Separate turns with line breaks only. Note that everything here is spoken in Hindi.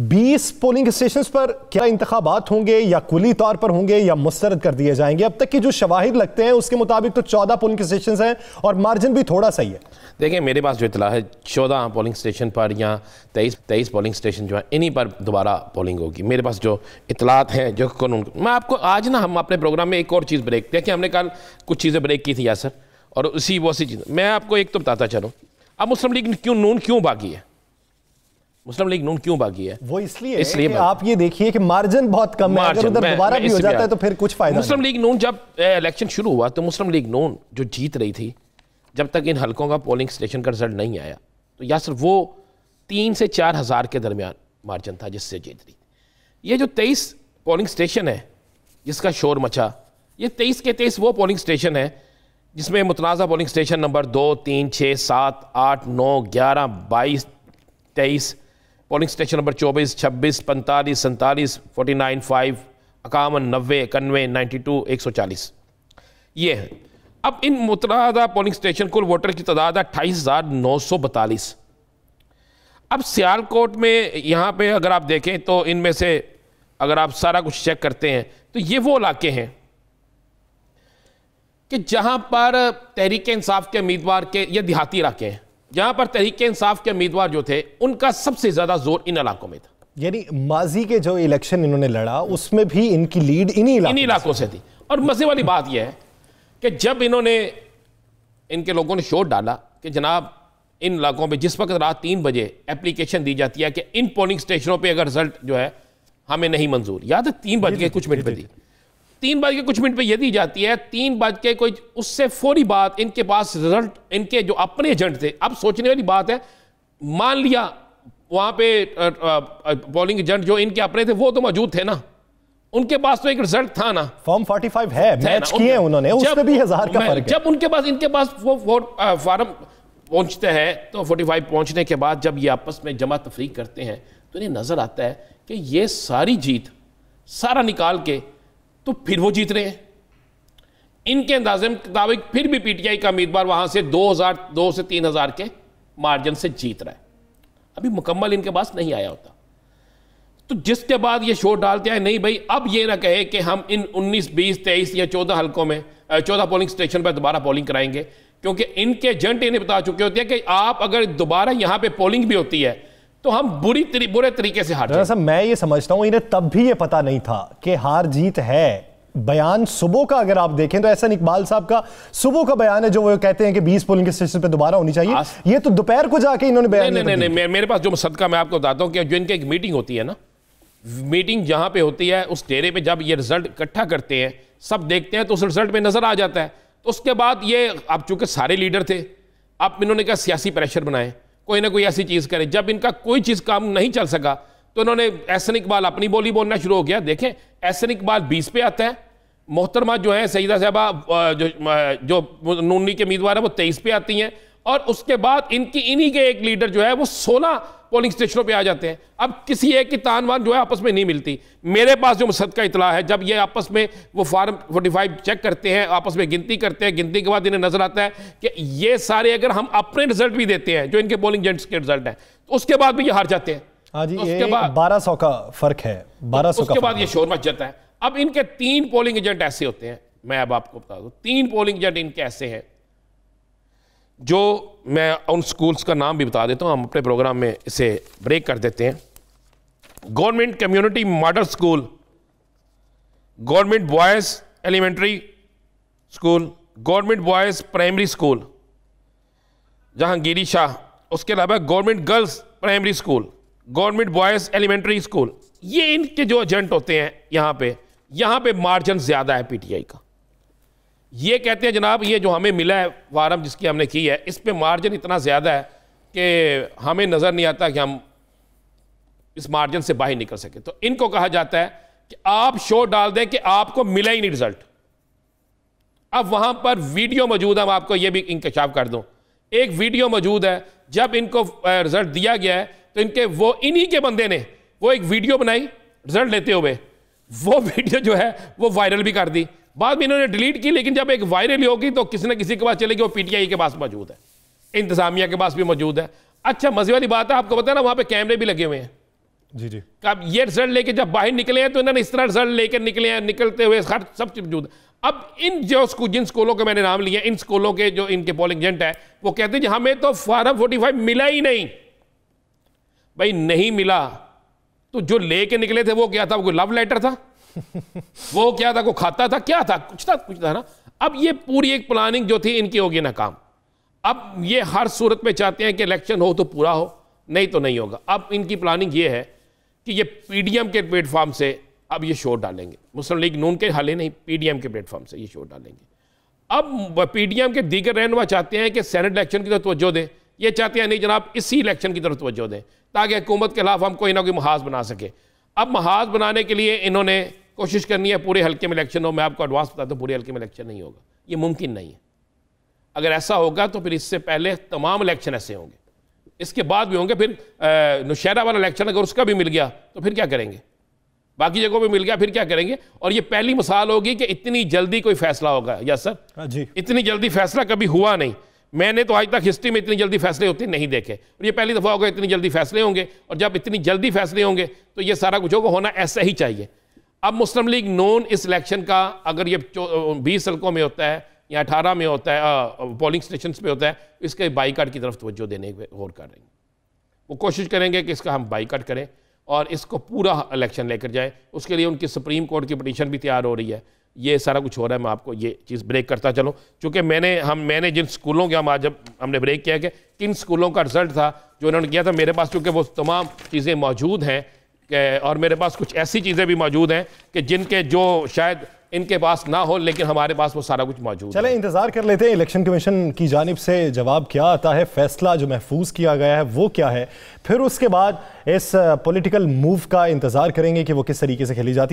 20 पोलिंग स्टेशंस पर क्या इंतखाबात होंगे या कुली तौर पर होंगे या मुस्तरद कर दिए जाएंगे? अब तक की जो शवाहिद लगते हैं उसके मुताबिक तो 14 पोलिंग स्टेशंस हैं और मार्जिन भी थोड़ा सा ही है।
देखिए, मेरे पास जो इतला है 14 पोलिंग स्टेशन पर या 23 पोलिंग स्टेशन जो है इन्हीं पर दोबारा पोलिंग होगी। मेरे पास जो इतलात हैं जो कानून, मैं आपको आज ना हम अपने प्रोग्राम में एक और चीज़ ब्रेक, देखिए हमने कल कुछ चीज़ें ब्रेक की थी यासर, और उसी वो सी चीज़ मैं आपको एक तो बताता चलूँ। अब मुस्लिम लीग नून क्यों बागी है? मुस्लिम लीग नून क्यों बागी है?
वो इसलिए कि आप ये देखिए कि मार्जिन बहुत कम है, अगर उधर दोबारा भी हो जाता है तो फिर कुछ फायदा नहीं।
मुस्लिम लीग नून जब इलेक्शन शुरू हुआ तो मुस्लिम लीग नून जो जीत रही थी, जब तक इन हलकों का पोलिंग स्टेशन का रिजल्ट नहीं आया तो यासर वो 3 से 4 हज़ार के दरमियान मार्जिन था जिससे जीत रही। ये जो 23 पोलिंग स्टेशन है जिसका शोर मचा, ये 23 के 23 वो पोलिंग स्टेशन है जिसमें मुतनाज़ा polling station number 2, 3, 6, 7, 8, 9, 11, 22, 23, polling station number 24, 26, 45, 47, 49, 5, 51, 90, 91, 92, 140 ये है। अब इन मुतनाज़ा पोलिंग स्टेशन कुल वोटर की तादाद है 28,942। अब सियालकोट में यहाँ पे अगर आप देखें तो इनमें से अगर आप सारा कुछ चेक करते हैं तो ये वो इलाके हैं कि जहाँ पर तहरीक इंसाफ के उम्मीदवार के, ये देहाती इलाके हैं जहाँ पर तहरीक इंसाफ के उम्मीदवार जो थे उनका सबसे ज़्यादा जोर इन इलाकों में था।
यानी माजी के जो इलेक्शन इन्होंने लड़ा उसमें भी इनकी लीड इन्हीं
इलाकों से थी। और मजे वाली बात यह है कि जब इन्होंने इनके लोगों ने शोर डाला कि जनाब इन इलाकों में जिस वक्त रात 3 बजे एप्लीकेशन दी जाती है कि इन पोलिंग स्टेशनों पे अगर रिजल्ट जो है हमें नहीं मंजूर, याद है 3 बज के कुछ मिनट पे दी, 3 बज के कुछ मिनट पे ये दी जाती है, 3 बज के कोई उससे फौरी बाद इनके पास रिजल्ट, इनके जो अपने एजेंट थे। अब सोचने वाली बात है, मान लिया वहां पे पोलिंग एजेंट जो इनके अपने थे वो तो मौजूद थे ना, उनके पास तो एक रिजल्ट था ना,
फॉर्म 45 है, मैच किए उन्होंने, उसमें भी 1000 का फर्क है।
जब उनके पास इनके पास वो फार्म पहुंचते हैं तो 45 पहुंचने के बाद जब ये आपस में जमा तफरीक करते हैं तो इन्हें नजर आता है कि ये सारी जीत सारा निकाल के तो फिर वो जीत रहे हैं। इनके अंदाजे मुताबिक फिर भी पीटीआई का उम्मीदवार वहां से 2 से 3,000 के मार्जिन से जीत रहा है। अभी मुकम्मल इनके पास नहीं आया होता। तो जिसके बाद ये शोर डालते हैं, नहीं भाई अब ये ना कहे कि हम इन 19, 20, 23 या 14 हलकों में 14 पोलिंग स्टेशन पर दोबारा पोलिंग कराएंगे, क्योंकि इनके एजेंट इन्हें बता चुके होते हैं कि आप अगर दोबारा यहां पे पोलिंग भी होती है तो हम बुरे तरीके से हार जाएंगे।
मैं ये समझता हूं इन्हें तब भी ये पता नहीं था कि हार जीत है। बयान सुबह का अगर आप देखें तो एहसन इकबाल साहब का सुबह का बयान है जो वो कहते हैं कि 20 पोलिंग स्टेशन पे दोबारा होनी चाहिए, ये तो दोपहर को जाके इन्होंने बयान
नहीं, मेरे पास जो सदका मैं आपको बताता हूं कि जो इनकी एक मीटिंग होती है ना, मीटिंग जहां पे होती है उस डेरे पे जब ये रिजल्ट इकट्ठा करते हैं, सब देखते हैं तो उस रिजल्ट पे नजर आ जाता है। तो उसके बाद ये अब चूंकि सारे लीडर थे, अब इन्होंने कहा सियासी प्रेशर बनाए, कोई ना कोई ऐसी चीज करे। जब इनका कोई चीज काम नहीं चल सका तो इन्होंने एहसन इकबाल अपनी बोली बोलना शुरू हो गया। देखें, एहसन इकबाल 20 पे आता है, मोहतरमा जो है सईदा साहबा जो नूनी के उम्मीदवार है वो 23 पे आती हैं, और उसके बाद इन्हीं के एक लीडर जो है वो 16 पोलिंग स्टेशनों पे आ जाते हैं। अब किसी एक की तानवान जो है आपस में नहीं मिलती। मेरे पास जो मुसद्दका इतला है, जब ये आपस में वो फार्म 45 चेक करते हैं, आपस में गिनती करते हैं, गिनती के बाद इन्हें नजर आता है कि ये सारे अगर हम अपने रिजल्ट भी देते हैं जो इनके पोलिंग एजेंट्स के रिजल्ट हैं तो उसके बाद भी ये हार जाते हैं।
हाँ जी, उसके बाद 1200 का फर्क है, 1200
उसके बाद ये शोर मच जाता है। अब इनके 3 पोलिंग एजेंट ऐसे होते हैं, मैं अब आपको बता दूं, 3 पोलिंग एजेंट इनके ऐसे हैं जो मैं उन स्कूल्स का नाम भी बता देता हूं, हम अपने प्रोग्राम में इसे ब्रेक कर देते हैं। Government community model school, government boys elementary school, government boys primary school Jahangiri Shah, उसके अलावा government girls primary school, government boys elementary school. ये इनके जो एजेंट होते हैं यहां पे मार्जिन ज्यादा है पीटीआई का। ये कहते हैं जनाब ये जो हमें मिला है फार्म जिसकी हमने की है, इस पे मार्जिन इतना ज़्यादा है कि हमें नज़र नहीं आता कि हम इस मार्जिन से बाहर निकल सके। तो इनको कहा जाता है कि आप शोर डाल दें कि आपको मिला ही नहीं रिजल्ट। अब वहां पर वीडियो मौजूद है, मैं आपको ये भी इंकशाफ कर दूं, एक वीडियो मौजूद है जब इनको रिजल्ट दिया गया है तो इनके वो इन्हीं के बंदे ने वो एक वीडियो बनाई रिजल्ट लेते हुए, वो वीडियो जो है वो वायरल भी कर दी। बाद में इन्होंने डिलीट की, लेकिन जब एक वायरल होगी तो किसी न किसी के पास चलेगी, वो पीटीआई के पास मौजूद है, इंतजामिया के पास भी मौजूद है। अच्छा, मजे वाली बात है, आपको पता है ना वहां पे कैमरे भी लगे हुए हैं,
जी जी।
अब ये रिजल्ट लेके जब बाहर निकले हैं तो इन्होंने इस तरह रिजल्ट लेकर निकले हैं, निकलते हुए हर सब चीज मौजूद। अब इन जिन स्कूलों के मैंने नाम लिए, इन स्कूलों के जो इनके पोलिंग एजेंट है वो कहते हैं हमें तो फॉर्म 45 मिला ही नहीं। भाई नहीं मिला तो जो लेके निकले थे वो क्या था? वो लव लेटर था? वो क्या था? को खाता था? क्या था? कुछ था ना। अब ये पूरी एक प्लानिंग जो थी इनकी होगी नाकाम। अब ये हर सूरत में चाहते हैं कि इलेक्शन हो तो पूरा हो, नहीं तो नहीं होगा। अब इनकी प्लानिंग ये है कि ये पीडीएम के प्लेटफॉर्म से अब ये शोर डालेंगे, मुस्लिम लीग नून के हाले नहीं, पीडीएम के प्लेटफॉर्म से ये शोर डालेंगे। अब पीडीएम के दीगर रहनुमा चाहते हैं कि सेनेट इलेक्शन की तरफ तवज्जो दें, ये चाहते हैं नहीं जनाब इसी इलेक्शन की तरफ तवज्जो दें ताकि हुकूमत के खिलाफ हम कोई ना कोई महाज बना सके। अब महाज बनाने के लिए इन्होंने कोशिश करनी है पूरे हल्के में इलेक्शन हो। मैं आपको एडवांस बताता हूँ पूरे हल्के में इलेक्शन नहीं होगा, ये मुमकिन नहीं है। अगर ऐसा होगा तो फिर इससे पहले तमाम इलेक्शन ऐसे होंगे, इसके बाद भी होंगे। फिर नौशहरा वाला इलेक्शन अगर उसका भी मिल गया तो फिर क्या करेंगे? बाकी जगहों पे मिल गया फिर क्या करेंगे? और ये पहली मिसाल होगी कि इतनी जल्दी कोई फैसला होगा। यस सर
जी,
इतनी जल्दी फैसला कभी हुआ नहीं। मैंने तो आज तक हिस्ट्री में इतनी जल्दी फैसले होते नहीं देखे, और ये पहली दफ़ा होगा इतनी जल्दी फैसले होंगे। और जब इतनी जल्दी फैसले होंगे तो ये सारा कुछ होगा, होना ऐसा ही चाहिए। अब मुस्लिम लीग नून इस इलेक्शन का अगर ये 20 हल्कों में होता है या 18 में होता है, पोलिंग स्टेशन पे होता है, इसके बाईकाट की तरफ तवज्जो देने और कर रहे हैं। वो कोशिश करेंगे कि इसका हम बाईकाट करें और इसको पूरा इलेक्शन लेकर जाए। उसके लिए उनकी सुप्रीम कोर्ट की पिटीशन भी तैयार हो रही है। ये सारा कुछ हो रहा है। मैं आपको ये चीज़ ब्रेक करता चलूँ, चूँकि मैंने जिन स्कूलों के हम आज जब हमने ब्रेक किया कि किन स्कूलों का रिजल्ट था जो उन्होंने किया था, मेरे पास चूँकि वो तमाम चीज़ें मौजूद हैं और मेरे पास कुछ ऐसी चीज़ें भी मौजूद हैं कि जिनके जो शायद इनके पास ना हो, लेकिन हमारे पास वो सारा कुछ मौजूद है।
चलें इंतजार कर लेते हैं इलेक्शन कमीशन की जानिब से जवाब क्या आता है, फैसला जो महफूज किया गया है वो क्या है। फिर उसके बाद इस पॉलिटिकल मूव का इंतजार करेंगे कि वो किस तरीके से खेली जाती है।